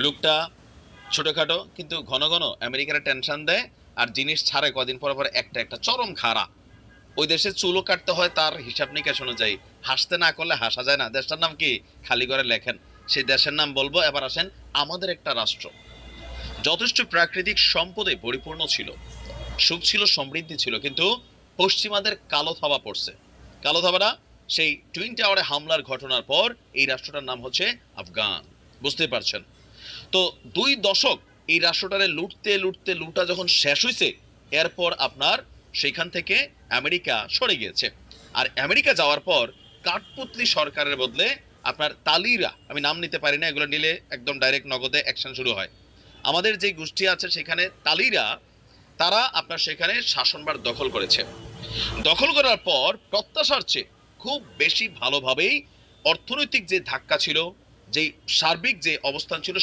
লোকটা ছোটখাটো কিন্তু ঘন ঘন আমেরিকার টেনশন দেয়, আর জিনিস ছাড়ে কদিন পর পর একটা একটা চরম খাড়া। ওই দেশে চুলও কাটতে হয় তার হিসাব নিকাশ অনুযায়ী। হাসতে না করলে হাসা যায় না। দেশটার নাম কি? খালি করে লেখেন। সেই দেশের নাম বলবো। এবার আসেন, আমাদের একটা রাষ্ট্র যথেষ্ট প্রাকৃতিক সম্পদে পরিপূর্ণ ছিল, সুখ ছিল, সমৃদ্ধি ছিল, কিন্তু পশ্চিমাদের কালো থাবা পড়ছে। কালো থাবাটা সেই টুইন টাওয়ারে হামলার ঘটনার পর এই রাষ্ট্রটার নাম হচ্ছে আফগান। বুঝতে পারছেন? তো 2 দশক এই রাষ্ট্রটারে লুটতে লুটতে লুটা যখন শেষ হয়েছে, এরপর আপনার সেখান থেকে আমেরিকা সরে গিয়েছে। আর আমেরিকা যাওয়ার পর কাঠপুতলি সরকারের বদলে আপনার তালিরা, আমি নাম নিতে পারি না, এগুলো নিলে একদম ডাইরেক্ট নগদে অ্যাকশন শুরু হয়। আমাদের যে গোষ্ঠী আছে সেখানে তালিরা, তারা আপনার সেখানে শাসনভার দখল করেছে। দখল করার পর প্রত্যাশার চেয়ে খুব বেশি ভালোভাবেই অর্থনৈতিক যে ধাক্কা ছিল, যেই সার্বিক যে অবস্থান ছিল